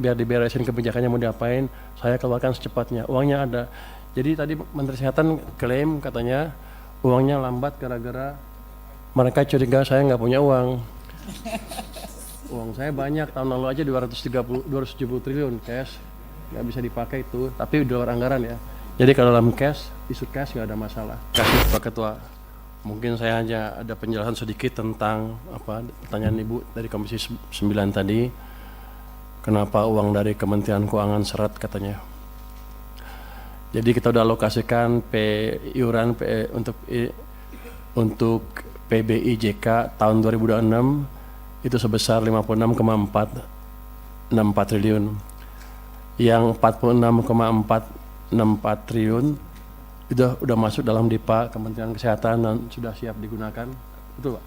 biar diberesin kebijakannya mau diapain, saya keluarkan secepatnya, uangnya ada. Jadi tadi Menteri Kesehatan klaim katanya uangnya lambat gara-gara mereka curiga saya nggak punya uang. Uang saya banyak, tahun lalu aja 270 triliun cash, nggak bisa dipakai itu, tapi di luar anggaran ya. Jadi kalau dalam cash, isu cash nggak ada masalah. Kasih Pak Ketua, mungkin saya hanya ada penjelasan sedikit tentang pertanyaan Ibu dari Komisi 9 tadi, kenapa uang dari Kementerian Keuangan seret katanya. Jadi kita udah alokasikan iuran untuk PBIJK tahun 2026 itu sebesar 56,464 triliun. Yang 46,464 triliun udah masuk dalam DIPA Kementerian Kesehatan dan sudah siap digunakan. Betul Pak?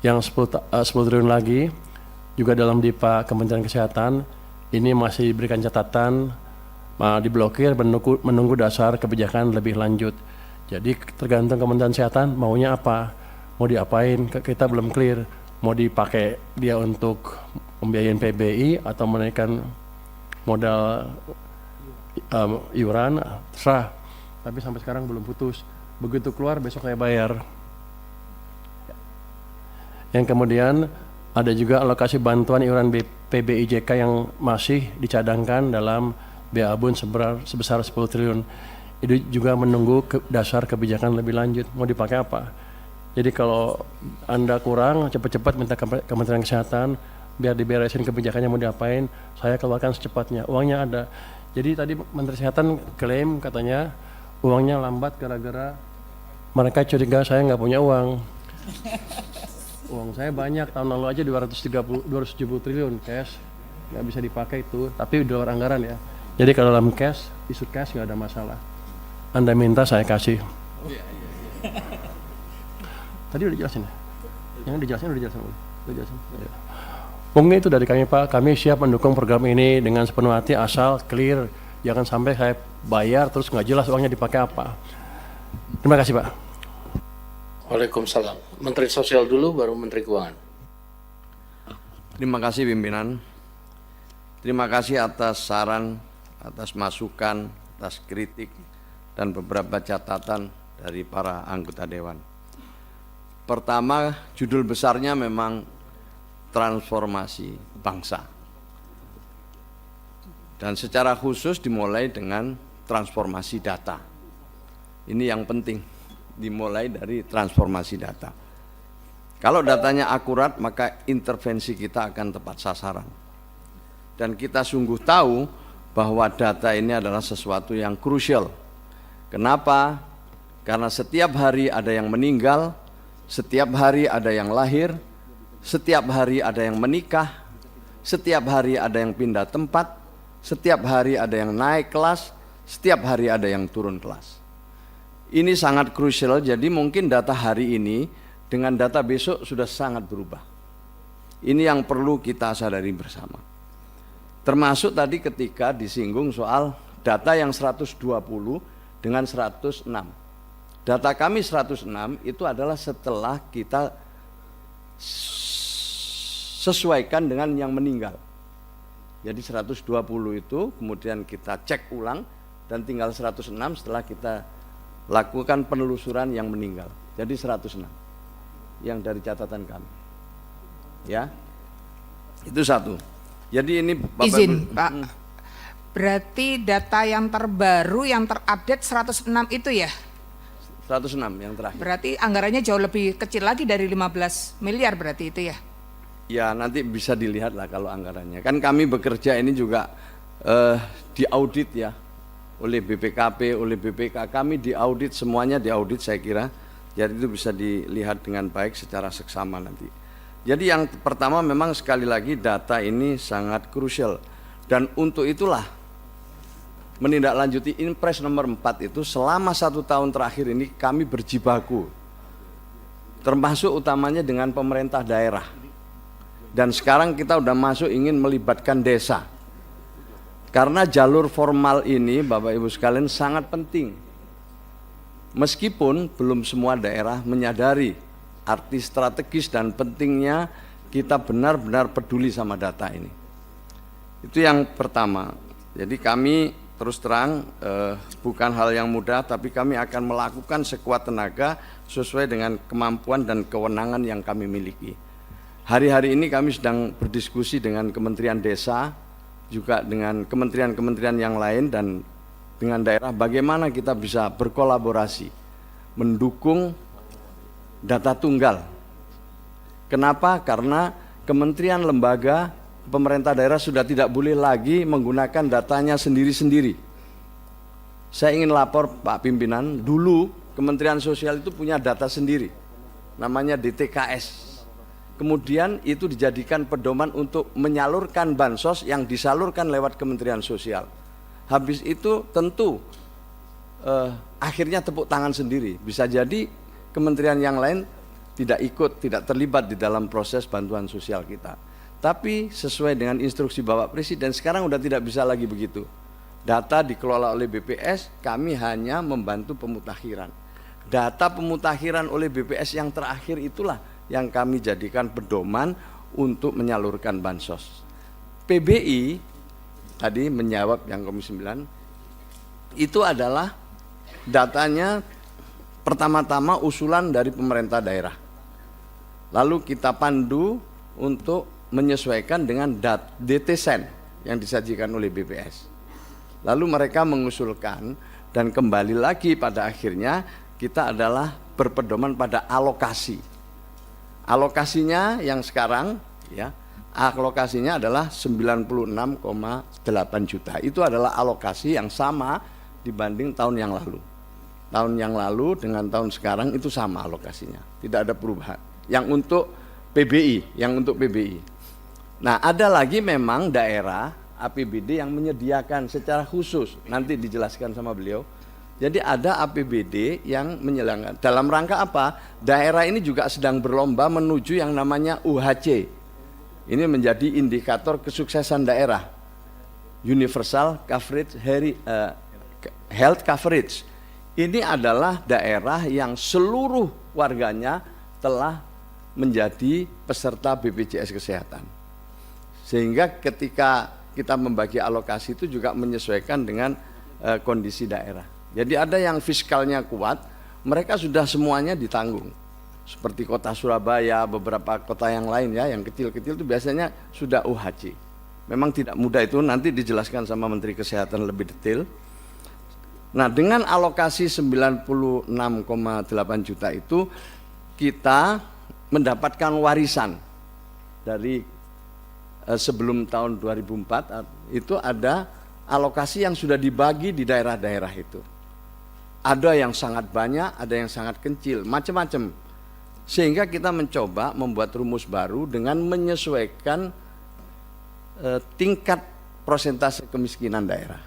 Yang 10 triliun lagi juga dalam DIPA Kementerian Kesehatan, ini masih diberikan catatan diblokir menunggu dasar kebijakan lebih lanjut. Jadi tergantung Kementerian Kesehatan maunya apa, mau diapain, kita belum clear. Mau dipakai dia untuk pembiayaan PBI atau menaikkan modal iuran, terserah. Tapi sampai sekarang belum putus. Begitu keluar besok saya bayar. Yang kemudian ada juga alokasi bantuan iuran PBIJK yang masih dicadangkan dalam BABUN sebesar 10 triliun. Itu juga menunggu dasar kebijakan lebih lanjut, mau dipakai apa. Jadi kalau Anda kurang, cepat-cepat minta Kementerian Kesehatan, biar diberesin kebijakannya mau diapain, saya keluarkan secepatnya, uangnya ada. Jadi tadi Menteri Kesehatan klaim katanya uangnya lambat gara-gara mereka curiga saya nggak punya uang. Uang saya banyak, tahun lalu aja 270 triliun cash, nggak bisa dipakai itu, tapi di luar anggaran ya. Jadi kalau dalam cash, isu cash nggak ada masalah. Anda minta saya kasih. Tadi udah dijelasin ya? Yang dijelasin udah dijelasin. Ya. Mungkin itu dari kami Pak, kami siap mendukung program ini dengan sepenuh hati asal clear. Jangan sampai saya bayar terus nggak jelas uangnya dipakai apa. Terima kasih Pak. Waalaikumsalam. Menteri Sosial dulu, baru Menteri Keuangan. Terima kasih pimpinan. Terima kasih atas saran, atas masukan, atas kritik, dan beberapa catatan dari para anggota Dewan. Pertama, judul besarnya memang transformasi bangsa. Dan secara khusus dimulai dengan transformasi data. Ini yang penting, dimulai dari transformasi data. Kalau datanya akurat, maka intervensi kita akan tepat sasaran. Dan kita sungguh tahu bahwa data ini adalah sesuatu yang krusial. Kenapa? Karena setiap hari ada yang meninggal, setiap hari ada yang lahir, setiap hari ada yang menikah, setiap hari ada yang pindah tempat, setiap hari ada yang naik kelas, setiap hari ada yang turun kelas. Ini sangat krusial, jadi mungkin data hari ini dengan data besok sudah sangat berubah. Ini yang perlu kita sadari bersama. Termasuk tadi ketika disinggung soal data yang 120 dengan 106. Data kami 106 itu adalah setelah kita sesuaikan dengan yang meninggal. Jadi 120 itu kemudian kita cek ulang dan tinggal 106 setelah kita lakukan penelusuran yang meninggal. Jadi 106 yang dari catatan kami. Ya. Itu satu. Jadi ini Bapak izin Pak, berarti data yang terbaru yang terupdate 106 itu ya? 106 yang terakhir. Berarti anggarannya jauh lebih kecil lagi dari 15 miliar berarti itu ya? Ya nanti bisa dilihat lah kalau anggarannya. Kan kami bekerja ini juga diaudit ya oleh BPKP, oleh BPK. Kami diaudit, semuanya diaudit saya kira. Jadi itu bisa dilihat dengan baik secara seksama nanti. Jadi yang pertama memang sekali lagi data ini sangat krusial. Dan untuk itulah menindaklanjuti Inpres nomor 4 itu selama 1 tahun terakhir ini kami berjibaku. Termasuk utamanya dengan pemerintah daerah. Dan sekarang kita udah masuk ingin melibatkan desa. Karena jalur formal ini Bapak Ibu sekalian sangat penting. Meskipun belum semua daerah menyadari arti strategis dan pentingnya kita benar-benar peduli sama data ini. Itu yang pertama. Jadi kami terus terang bukan hal yang mudah, tapi kami akan melakukan sekuat tenaga sesuai dengan kemampuan dan kewenangan yang kami miliki. Hari-hari ini kami sedang berdiskusi dengan Kementerian Desa, juga dengan kementerian-kementerian yang lain dan dengan daerah, bagaimana kita bisa berkolaborasi, mendukung data tunggal. Kenapa? Karena kementerian, lembaga, pemerintah daerah sudah tidak boleh lagi menggunakan datanya sendiri-sendiri. Saya ingin lapor Pak Pimpinan, dulu Kementerian Sosial itu punya data sendiri, namanya DTKS. Kemudian itu dijadikan pedoman untuk menyalurkan bansos yang disalurkan lewat Kementerian Sosial. Habis itu tentu akhirnya tepuk tangan sendiri. Bisa jadi kementerian yang lain tidak ikut, tidak terlibat di dalam proses bantuan sosial kita. Tapi sesuai dengan instruksi Bapak Presiden, sekarang udah tidak bisa lagi begitu. Data dikelola oleh BPS, kami hanya membantu pemutakhiran. Data pemutakhiran oleh BPS yang terakhir itulah yang kami jadikan pedoman untuk menyalurkan bansos. PBI tadi menjawab yang Komisi 9, itu adalah datanya pertama-tama usulan dari pemerintah daerah. Lalu kita pandu untuk menyesuaikan dengan DTSEN yang disajikan oleh BPS. Lalu mereka mengusulkan dan kembali lagi pada akhirnya kita adalah berpedoman pada alokasi. Alokasinya yang sekarang ya, alokasinya adalah 96,8 juta. Itu adalah alokasi yang sama dibanding tahun yang lalu. Tahun yang lalu dengan tahun sekarang itu sama alokasinya, tidak ada perubahan. Yang untuk PBI, Nah, ada lagi memang daerah APBD yang menyediakan secara khusus, nanti dijelaskan sama beliau. Jadi ada APBD yang menyelenggarakan. Dalam rangka apa? Daerah ini juga sedang berlomba menuju yang namanya UHC. Ini menjadi indikator kesuksesan daerah. Universal Coverage Health Coverage. Ini adalah daerah yang seluruh warganya telah menjadi peserta BPJS Kesehatan. Sehingga ketika kita membagi alokasi itu juga menyesuaikan dengan kondisi daerah. Jadi ada yang fiskalnya kuat, mereka sudah semuanya ditanggung. Seperti kota Surabaya, beberapa kota yang lain ya, yang kecil-kecil itu biasanya sudah UHC. Memang tidak mudah itu, nanti dijelaskan sama Menteri Kesehatan lebih detail. Nah, dengan alokasi 96,8 juta itu kita mendapatkan warisan dari sebelum tahun 2004 itu ada alokasi yang sudah dibagi di daerah-daerah itu. Ada yang sangat banyak, ada yang sangat kecil, macam-macam. Sehingga kita mencoba membuat rumus baru dengan menyesuaikan tingkat persentase kemiskinan daerah.